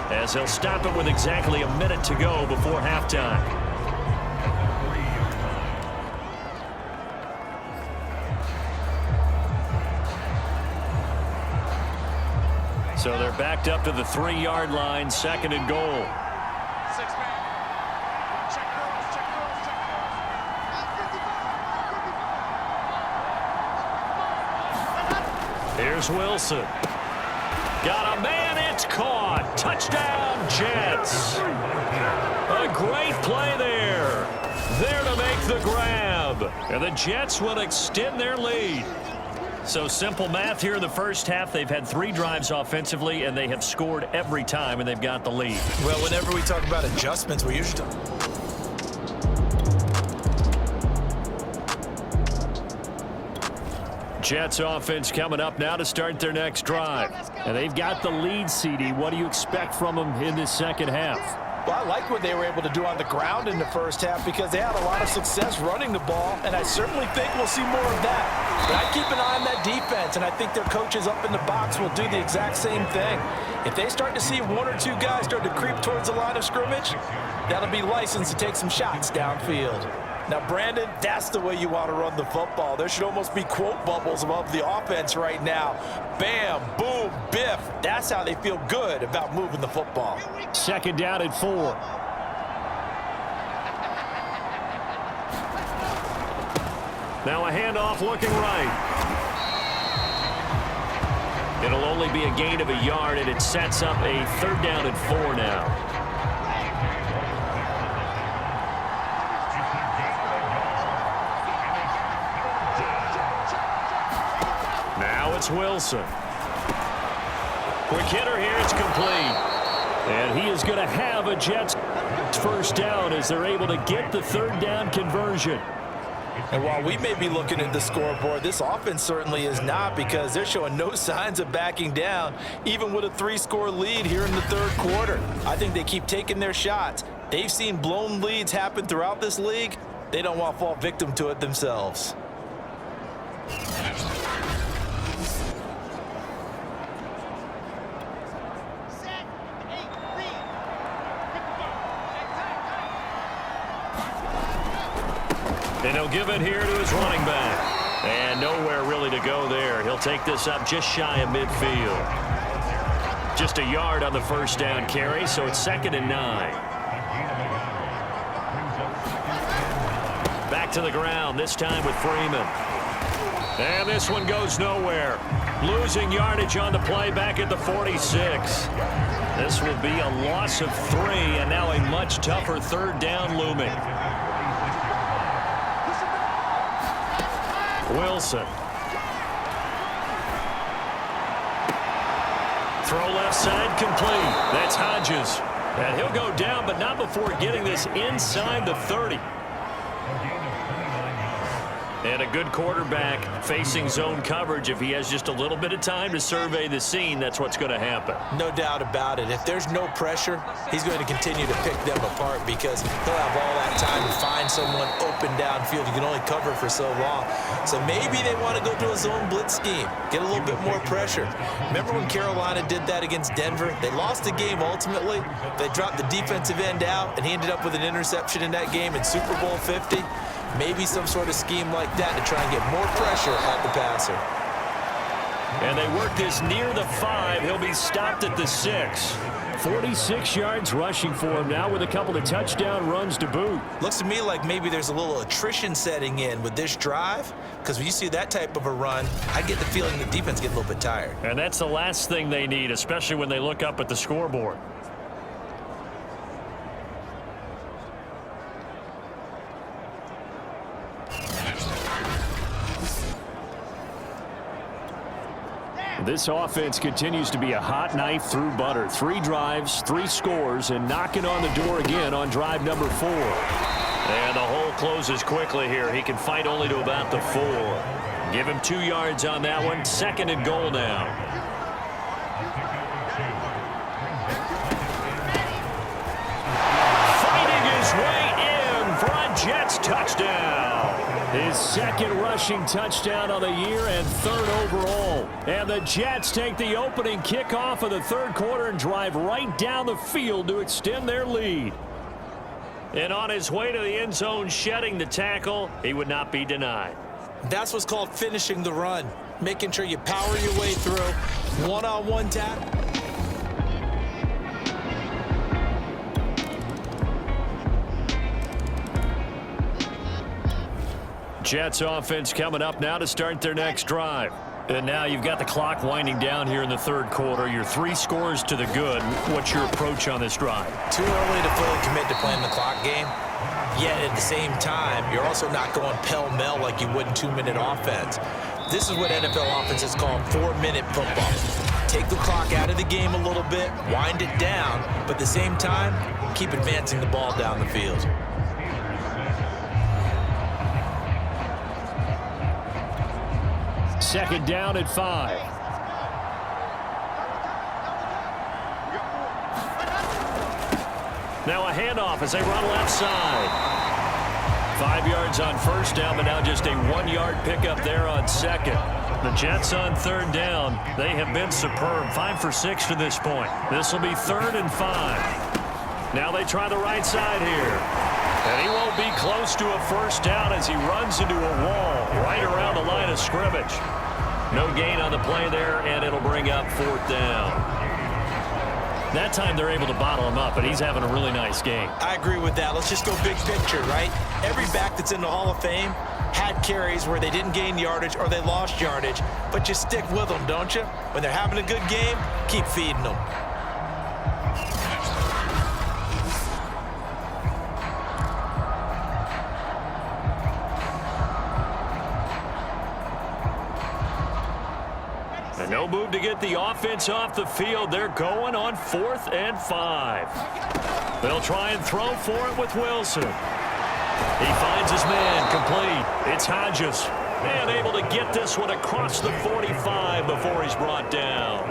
as he'll stop it with exactly a minute to go before halftime. So they're backed up to the 3-yard line, 2nd and goal. Here's Wilson. Got a man, it's caught. Touchdown, Jets. A great play there. There to make the grab. And the Jets will extend their lead. So simple math here in the first half. They've had 3 drives offensively, and they have scored every time, and they've got the lead. Well, whenever we talk about adjustments, we're usually talking. Jets offense coming up now to start their next drive. And they've got the lead, CD. What do you expect from them in this second half? Well, I like what they were able to do on the ground in the first half because they had a lot of success running the ball, and I certainly think we'll see more of that. But I keep an eye on that defense, and I think their coaches up in the box will do the exact same thing. If they start to see 1 or 2 guys start to creep towards the line of scrimmage, that'll be licensed to take some shots downfield. Now, Brandon, that's the way you want to run the football. There should almost be quote bubbles above the offense right now. Bam, boom, biff. That's how they feel good about moving the football. 2nd down and 4. Now a handoff looking right. It'll only be a gain of a yard, and it sets up a 3rd down and 4 now. It's Wilson. Quick hitter here. It's complete. And he is going to have a Jets first down as they're able to get the 3rd down conversion. And while we may be looking at the scoreboard, this offense certainly is not because they're showing no signs of backing down, even with a 3-score lead here in the 3rd quarter. I think they keep taking their shots. They've seen blown leads happen throughout this league. They don't want to fall victim to it themselves. And he'll give it here to his running back. And nowhere really to go there. He'll take this up just shy of midfield. Just a yard on the first down carry, so it's 2nd and 9. Back to the ground, this time with Freeman. And this one goes nowhere. Losing yardage on the play back at the 46. This will be a loss of 3, and now a much tougher 3rd down looming. Wilson. Throw left side complete. That's Hodges. And he'll go down, but not before getting this inside the 30. And a good quarterback facing zone coverage. If he has just a little bit of time to survey the scene, that's what's going to happen. No doubt about it. If there's no pressure, he's going to continue to pick them apart because he'll have all that time to find someone open downfield. You can only cover for so long. So maybe they want to go to a zone blitz scheme, get a little bit more pressure. Remember when Carolina did that against Denver? They lost the game ultimately. They dropped the defensive end out, and he ended up with an interception in that game in Super Bowl 50. Maybe some sort of scheme like that to try and get more pressure at the passer. And they work this near the 5. He'll be stopped at the 6. 46 yards rushing for him now with a couple of touchdown runs to boot. Looks to me like maybe there's a little attrition setting in with this drive, because when you see that type of a run, I get the feeling the defense gets a little bit tired. And that's the last thing they need, especially when they look up at the scoreboard. This offense continues to be a hot knife through butter. 3 drives, 3 scores, and knocking on the door again on drive number 4. And the hole closes quickly here. He can fight only to about the 4. Give him 2 yards on that one. 2nd and goal now. Fighting his way in for a Jets touchdown. His second rushing touchdown of the year and third overall. And the Jets take the opening kickoff of the third quarter and drive right down the field to extend their lead. And on his way to the end zone, shedding the tackle, he would not be denied. That's what's called finishing the run. Making sure you power your way through. One-on-one tackle. Jets offense coming up now to start their next drive. And now you've got the clock winding down here in the third quarter. You're 3 scores to the good. What's your approach on this drive? Too early to fully commit to playing the clock game. Yet at the same time, you're also not going pell-mell like you would in 2-minute offense. This is what NFL offenses call 4-minute football. Take the clock out of the game a little bit, wind it down, but at the same time, keep advancing the ball down the field. Second down at 5. Now a handoff as they run left side. 5 yards on first down, but now just a 1-yard pickup there on second. The Jets on third down. They have been superb. 5 for 6 to this point. This will be 3rd and 5. Now they try the right side here. And he won't be close to a first down as he runs into a wall right around the line of scrimmage. No gain on the play there, and it'll bring up 4th down. That time they're able to bottle him up, but he's having a really nice game. I agree with that. Let's just go big picture, right? Every back that's in the Hall of Fame had carries where they didn't gain yardage or they lost yardage, but you stick with them, don't you? When they're having a good game, keep feeding them. No move to get the offense off the field. They're going on 4th and 5. They'll try and throw for it with Wilson. He finds his man complete. It's Hodges. And able to get this one across the 45 before he's brought down.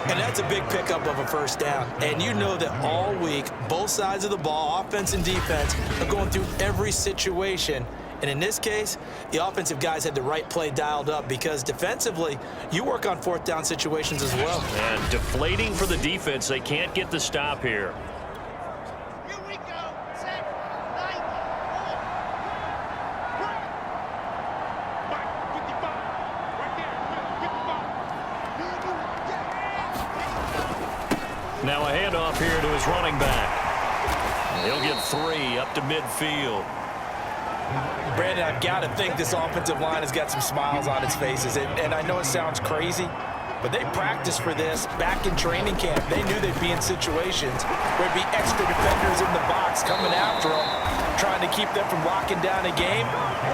And that's a big pickup of a first down. And you know that all week, both sides of the ball, offense and defense, are going through every situation. And in this case, the offensive guys had the right play dialed up because defensively, you work on 4th down situations as well. And deflating for the defense. They can't get the stop here. Here we go. Set. 9. Mike, 55. Right there. 55. Now a handoff here to his running back. He'll get 3 up to midfield. Brandon, I've got to think this offensive line has got some smiles on its faces. And I know it sounds crazy, but they practiced for this back in training camp. They knew they'd be in situations where there'd be extra defenders in the box coming after them, trying to keep them from locking down a game.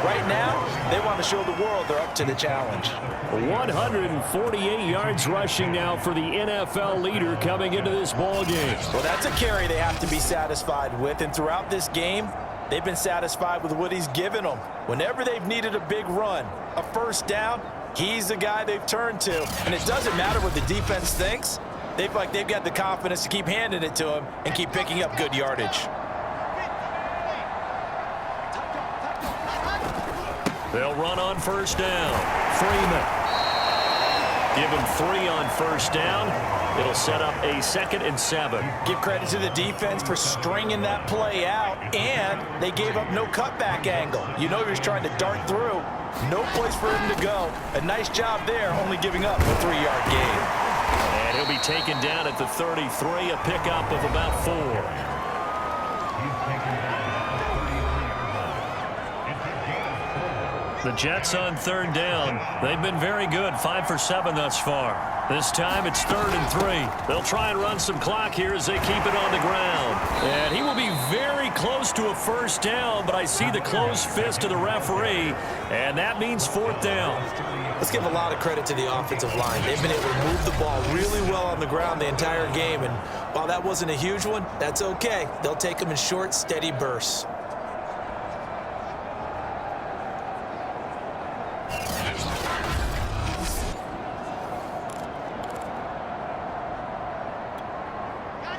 Right now, they want to show the world they're up to the challenge. 148 yards rushing now for the NFL leader coming into this ball game. Well, that's a carry they have to be satisfied with. And throughout this game, they've been satisfied with what he's given them. Whenever they've needed a big run, a first down, he's the guy they've turned to. And it doesn't matter what the defense thinks. They've got the confidence to keep handing it to him and keep picking up good yardage. They'll run on first down. Freeman. Give him 3 on first down. It'll set up a 2nd and 7. Give credit to the defense for stringing that play out, and they gave up no cutback angle. You know he was trying to dart through. No place for him to go. A nice job there, only giving up a 3-yard gain. And he'll be taken down at the 33, a pickup of about 4. The Jets on third down. They've been very good, 5 for 7 thus far. This time it's 3rd and 3. They'll try and run some clock here as they keep it on the ground. And he will be very close to a first down, but I see the closed fist of the referee, and that means 4th down. Let's give a lot of credit to the offensive line. They've been able to move the ball really well on the ground the entire game, and while that wasn't a huge one, that's okay. They'll take them in short, steady bursts.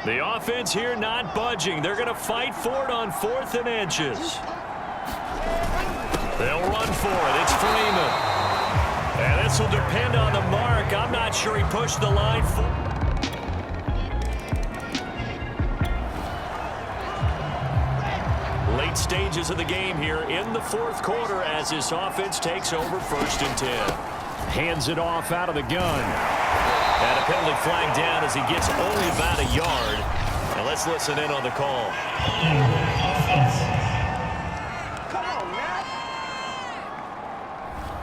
The offense here not budging. They're going to fight for it on 4th and inches. They'll run for it. It's Freeman. And this will depend on the mark. I'm not sure he pushed the line for. Late stages of the game here in the fourth quarter as this offense takes over 1st and 10. Hands it off out of the gun. And a penalty flag down as he gets only about a yard. And let's listen in on the call.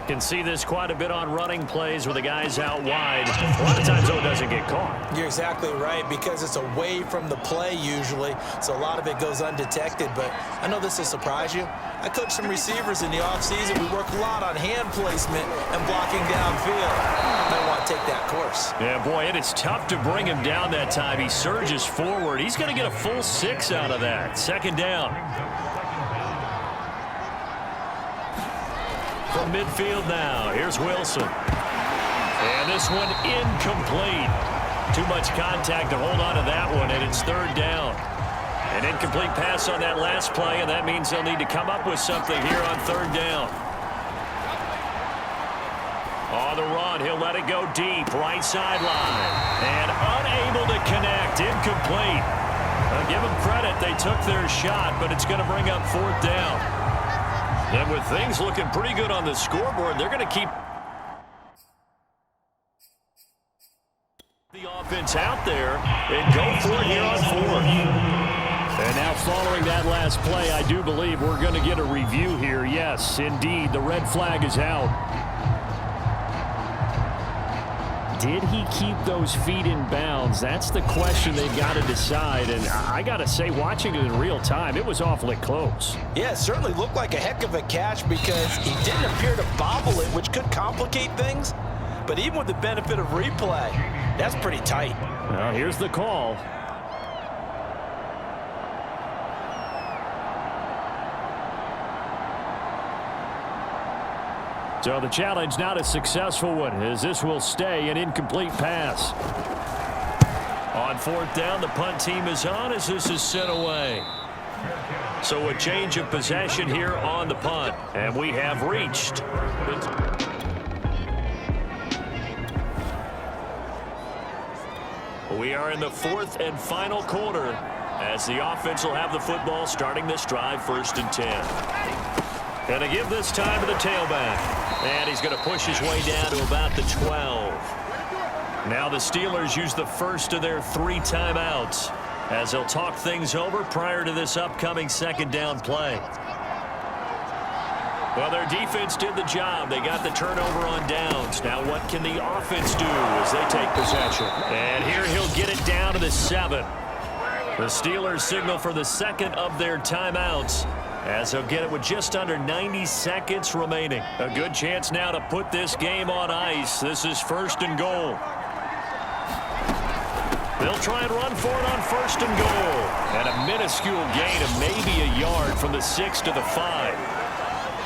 Can see this quite a bit on running plays where the guy's out wide. A lot of times, though, it doesn't get caught. You're exactly right, because it's away from the play usually, so a lot of it goes undetected. But I know this will surprise you. I coached some receivers in the offseason. We work a lot on hand placement and blocking downfield. Might want to take that course. Yeah, boy, it is tough to bring him down that time. He surges forward. He's going to get a full 6 out of that. 2nd down. From midfield now, here's Wilson. And this one incomplete. Too much contact to hold on to that one, and it's 3rd down. An incomplete pass on that last play, and that means they'll need to come up with something here on 3rd down. On the run, he'll let it go deep, right sideline. And unable to connect, incomplete. I'll give them credit, they took their shot, but it's going to bring up 4th down. And with things looking pretty good on the scoreboard, they're going to keep the offense out there and go for it here on 4th. And now following that last play, I do believe we're going to get a review here. Yes, indeed, the red flag is out. Did he keep those feet in bounds? That's the question they've got to decide. And I got to say, watching it in real time, it was awfully close. Yeah, it certainly looked like a heck of a catch because he didn't appear to bobble it, which could complicate things. But even with the benefit of replay, that's pretty tight. Well, here's the call. So the challenge not a successful one, as this will stay an incomplete pass. On 4th down, the punt team is on as this is sent away. So a change of possession here on the punt, and we have reached. We are in the 4th and final quarter as the offense will have the football starting this drive 1st and 10. And to give this time to the tailback. And he's going to push his way down to about the 12. Now the Steelers use the first of their 3 timeouts as they'll talk things over prior to this upcoming 2nd down play. Well, their defense did the job. They got the turnover on downs. Now what can the offense do as they take possession? And here he'll get it down to the 7. The Steelers signal for the 2nd of their timeouts, as they'll get it with just under 90 seconds remaining. A good chance now to put this game on ice. This is 1st and goal. They'll try and run for it on 1st and goal. And a minuscule gain of maybe a yard from the 6 to the 5.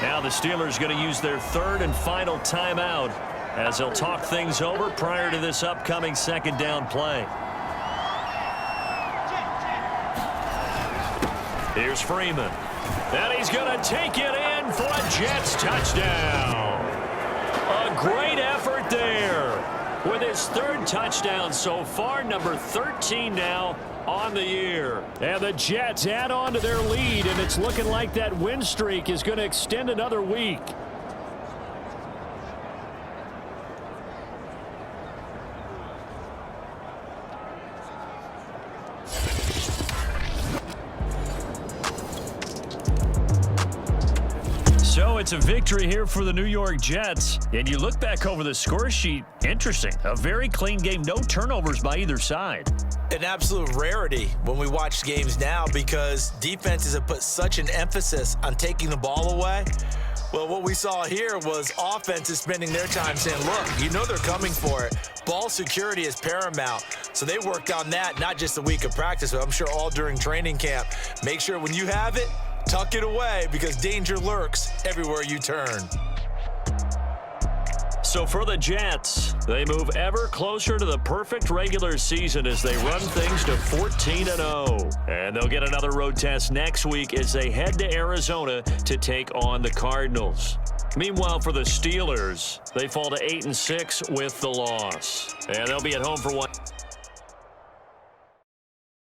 Now the Steelers going to use their 3rd and final timeout as they'll talk things over prior to this upcoming 2nd down play. Here's Freeman. And he's going to take it in for a Jets touchdown. A great effort there with his 3rd touchdown so far, number 13 now on the year. And the Jets add on to their lead, and it's looking like that win streak is going to extend another week. So it's a victory here for the New York Jets. And you look back over the score sheet, interesting. A very clean game, no turnovers by either side. An absolute rarity when we watch games now because defenses have put such an emphasis on taking the ball away. Well, what we saw here was offenses spending their time saying, look, you know they're coming for it. Ball security is paramount. So they worked on that, not just a week of practice, but I'm sure all during training camp. Make sure when you have it, tuck it away because danger lurks everywhere you turn. So for the Jets, they move ever closer to the perfect regular season as they run things to 14-0. And they'll get another road test next week as they head to Arizona to take on the Cardinals. Meanwhile, for the Steelers, they fall to 8-6 with the loss. And they'll be at home for one.